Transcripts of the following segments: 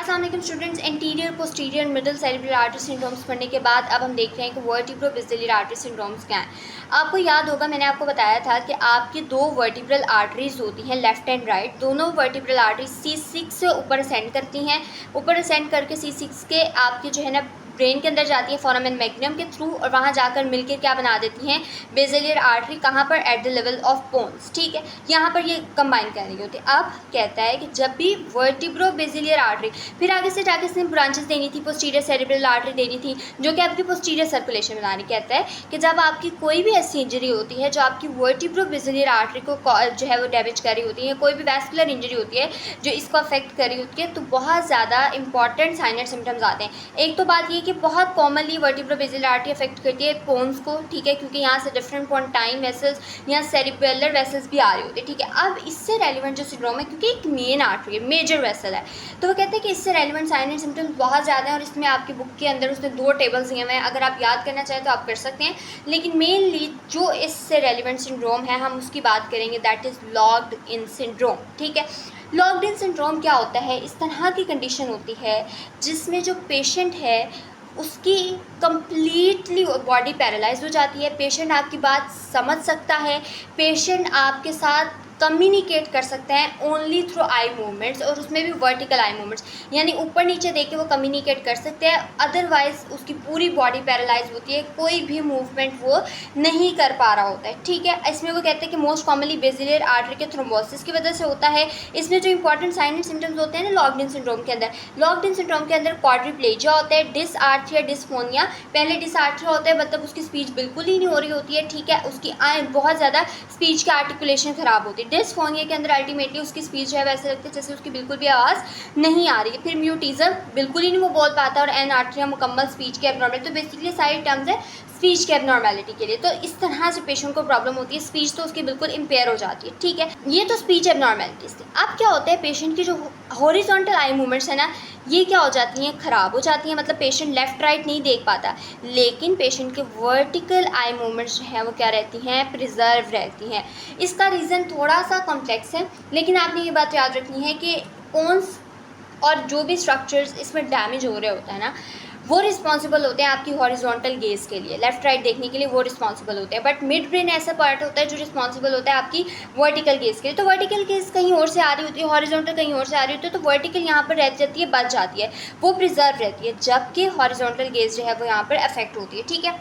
अस्सलाम वालेकुम students. Anterior posterior middle cerebral artery syndromes पढ़ने के बाद अब हम देख रहे हैं कि वर्टिब्रो बेसिलर आर्टरी सिंड्रोम्स क्या हैं। आपको याद होगा मैंने आपको बताया था कि आपकी दो वर्टिब्रल आर्टरीज होती हैं, लेफ्ट एंड राइट। दोनों वर्टिब्रल आर्टरीज C6 से ऊपर असेंड करती हैं। ऊपर असेंड करके C6 के आपके जो है ना ब्रेन के अंदर जाती है फोरामेन मैग्नम के थ्रू, और वहाँ जाकर मिलकर क्या बना देती हैं, बेसिलर आर्टरी। कहाँ पर? At the level of bones. ठीक है, यहाँ पर ये कंबाइन कर रही होती है। अब कहता है कि जब भी वर्टिब्रो बेसिलर आर्टरी, फिर आगे से जाके इसने ब्रांचेस देनी थी, पोस्टीरियर सेरेब्रल आर्टरी देनी थी जो कि आपकी पोस्टीरियर सर्कुलेशन बना रही। कहता है कि जब आपकी कोई भी ऐसी इंजरी होती है जो आपकी वर्टिब्रो बेसिलर आर्टरी को जो है वो डैमेज कर रही होती है, कोई भी वैस्कुलर इंजरी होती है जो इसको अफेक्ट कर रही होती है, तो बहुत ज़्यादा इंपॉर्टेंट साइन एंड सिम्टम्स आते हैं। एक तो बात ये कि बहुत commonly vertebro basilar artery affect करती है बोन्स को। ठीक है, क्योंकि यहाँ से डिफरेंट पोंटाइन वेसल्स या सेरिबेलर वेसल्स भी आ रही होती है। ठीक है, अब इससे रेलिवेंट जो सिंड्रोम है, क्योंकि एक मेन आर्टरी है, मेजर वेसल है, तो वो कहते हैं कि इससे रेलिवेंट साइन एंड सिम्टम्स बहुत ज़्यादा हैं। और इसमें आपकी बुक के अंदर उसने 2 टेबल्स दिए हुए हैं, अगर आप याद करना चाहें तो आप कर सकते हैं। लेकिन मेनली जो इससे रेलिवेंट सिंड्रोम है हम उसकी बात करेंगे, that is locked in syndrome. ठीक है, लॉक्ड इन सिंड्रोम क्या होता है? इस तरह की कंडीशन होती है जिसमें जो पेशेंट है उसकी कंप्लीटली बॉडी पैरालाइज हो जाती है। पेशेंट आपकी बात समझ सकता है, पेशेंट आपके साथ कम्युनिकेट कर सकते हैं ओनली थ्रू आई मूवमेंट्स, और उसमें भी वर्टिकल आई मूवमेंट्स, यानी ऊपर नीचे देख के वो कम्युनिकेट कर सकते हैं। अदरवाइज उसकी पूरी बॉडी पैरालाइज होती है, कोई भी मूवमेंट वो नहीं कर पा रहा होता है। ठीक है, इसमें वो कहते हैं कि मोस्ट कॉमनली बेसिलर आर्टरी के थ्रोम्बोसिस की वजह से होता है। इसमें जो इंपॉर्टेंट साइन एंड सिम्टम्स होते हैं ना लॉक्ड इन सिंड्रोम के अंदर, लॉक्ड इन सिंड्रोम के अंदर क्वाड्रिप्लेजिया होता है, डिसआर्थरिया, डिस्फोनिया। पहले डिसआर्थरिया होता है, मतलब उसकी स्पीच बिल्कुल ही नहीं हो रही होती है। ठीक है, उसकी बहुत ज़्यादा स्पीच की आर्टिकुलेशन ख़राब होती है। डिस्फोनिया के अंदर अल्टीमेटली उसकी स्पीच जो है वैसे लगती है जैसे उसकी बिल्कुल भी आवाज़ नहीं आ रही है। फिर म्यूटिज्म, बिल्कुल ही नहीं वो बोल पाता, और एनार्ट्रिया, मुकम्मल स्पीच के एबनॉर्मल। तो बेसिकली सारी टर्म्स है स्पीच के एबनॉर्मेलिटी के लिए। तो इस तरह से पेशेंट को प्रॉब्लम होती है, स्पीच तो उसकी बिल्कुल इम्पेयर हो जाती है। ठीक है, ये तो स्पीच एबनॉर्मेलिटीज थी। अब क्या होता है, पेशेंट की जो हॉरिजॉन्टल आई मूवमेंट्स है ना, ये क्या हो जाती हैं, ख़राब हो जाती हैं। मतलब पेशेंट लेफ़्ट राइट नहीं देख पाता, लेकिन पेशेंट के वर्टिकल आई मूवमेंट्स जो हैं वो क्या रहती हैं, प्रिजर्व रहती हैं। इसका रीज़न थोड़ा सा कॉम्प्लेक्स है, लेकिन आपने ये बात याद रखनी है कि बोन्स और जो भी स्ट्रक्चर्स इसमें डैमेज हो रहे होते हैं ना, वो रिस्पॉन्सिबल होते हैं आपकी हॉरिजॉन्टल गेज के लिए, लेफ्ट राइट देखने के लिए वो रिस्पॉन्सिबल होते हैं। बट मिड ब्रेन ऐसा पार्ट होता है जो रिस्पॉन्सिबल होता है आपकी वर्टिकल गेज के लिए। तो वर्टिकल गेज कहीं और से आ रही होती है, हॉरिजॉन्टल कहीं और से आ रही होती है, तो वर्टिकल यहाँ पर रह जाती है, बच जाती है, वो प्रिजर्व रहती है, जबकि हॉरिजॉन्टल गेज जो है वो यहाँ पर अफेक्ट होती है। ठीक है,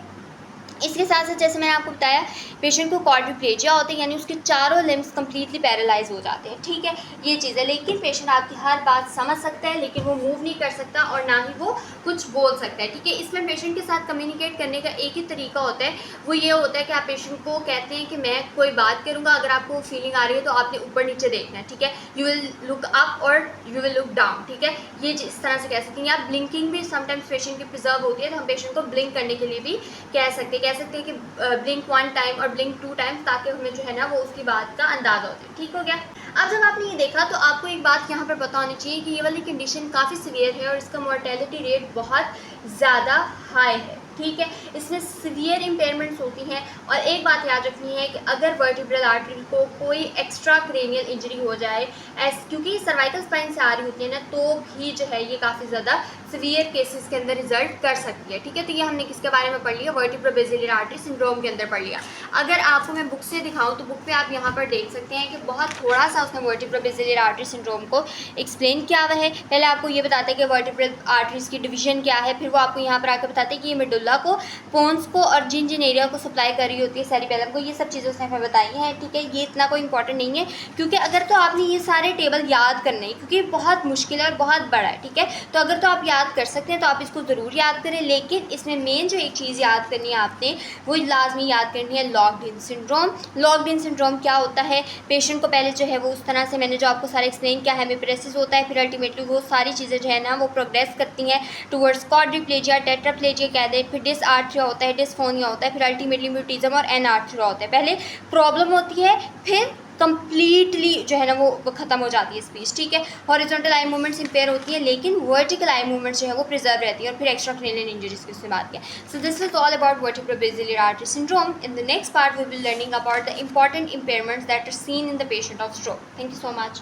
इसके साथ साथ जैसे मैंने आपको बताया पेशेंट को क्वाड्रिप्लेजिया होती है, यानी उसके चारों लिम्स कम्प्लीटली पैरालाइज हो जाते हैं। ठीक है, ये चीज़ है। लेकिन पेशेंट आपकी हर बात समझ सकता है, लेकिन वो मूव नहीं कर सकता और ना ही वो कुछ बोल सकता है। ठीक है, इसमें पेशेंट के साथ कम्युनिकेट करने का एक ही तरीका होता है, वो ये होता है कि आप पेशेंट को कहते हैं कि मैं कोई बात करूँगा, अगर आपको फीलिंग आ रही है तो आपने ऊपर नीचे देखना है। ठीक है, यू विल लुक अप और यू विल लुक डाउन। ठीक है, ये इस तरह से कह सकते हैं। आप ब्लिंकिंग भी समटाइम्स पेशेंट की प्रिजर्व होती है, तो हम पेशेंट को ब्लिंक करने के लिए भी कह सकते हैं कि ब्लिंक 1 टाइम और ब्लिंक 2 टाइम्स, ताकि हमें जो है ना वो उसकी बात का अंदाज़ा हो जाए। ठीक हो गया। अब जब आपने ये देखा तो आपको एक बात यहाँ पर पता होनी चाहिए कि ये वाली कंडीशन काफ़ी सीवियर है और इसका मोर्टेलिटी रेट बहुत ज़्यादा हाई है। ठीक है, इसमें सीवियर इम्पेयरमेंट्स होती हैं। और एक बात याद रखनी है कि अगर वर्टिब्रल आर्टरी को कोई एक्स्ट्रा क्रेनियल इंजरी हो जाए, क्योंकि सर्वाइकल स्पाइन से आ रही होती है ना, तो भी जो है ये काफ़ी ज़्यादा सीवियर केसेस के अंदर रिजल्ट कर सकती है। ठीक है, तो ये हमने किसके बारे में पढ़ लिया, वर्टिब्रो बेसिलर आर्टरी सिंड्रोम के अंदर पढ़ लिया। अगर आपको मैं बुक से दिखाऊं तो बुक पे आप यहाँ पर देख सकते हैं कि बहुत थोड़ा सा उसने वर्टिब्रो बेसिलर आर्टरी सिंड्रोम को एक्सप्लेन किया हुआ है। पहले आपको ये बताते हैं कि वर्टिब्रल आर्टरीज की डिवीजन क्या है, फिर वो आपको यहाँ पर आकर बताते हैं कि ये मेडुल्ला को, पोन्स को और जिन जिन एरिया को सप्लाई कर रही होती है, सेरिबेलम को, ये सब चीज़ें उसने हमें बताई हैं। ठीक है, ये इतना कोई इंपॉर्टेंट नहीं है, क्योंकि अगर तो आपने ये सारे टेबल याद करने हैं, क्योंकि बहुत मुश्किल है और बहुत बड़ा है। ठीक है, तो अगर तो आप याद कर सकते हैं तो आप इसको ज़रूर याद करें, लेकिन इसमें मेन जो एक चीज़ याद करनी है आपने, वो लाजमी याद करनी है, locked in syndrome. Locked in syndrome क्या होता है, पेशेंट को पहले जो है वो उस तरह से मैंने जो आपको सारा एक्सप्लेन किया है, हेमिप्रेसिस होता है, फिर अल्टीमेटली वो सारी चीज़ें जो है ना वो प्रोग्रेस करती हैं टुवर्ड्स क्वाड्रिप्लेजिया, टेट्राप्लेजिया कह दें, फिर डिसआर्थरिया होता है, डिस्फोनिया होता है, फिर अल्टीमेटली म्यूटिज्म और एनार्थरिया होता है। पहले प्रॉब्लम होती है, फिर कंप्लीटली जो है ना वो ख़त्म हो जाती है स्पीच। ठीक है, हॉरिजॉन्टल आई मूवमेंट्स इम्पेयर होती है, लेकिन वर्टिकल आई मूवमेंट्स जो है वो प्रिजर्व रहती है। और फिर एक्स्ट्रा क्रेनियल इंजरीज की उससे बात किया। So this is all about vertebrobasilar artery syndrome. In the next part we will learning about the important impairments that are seen in the patient of stroke. Thank you so much.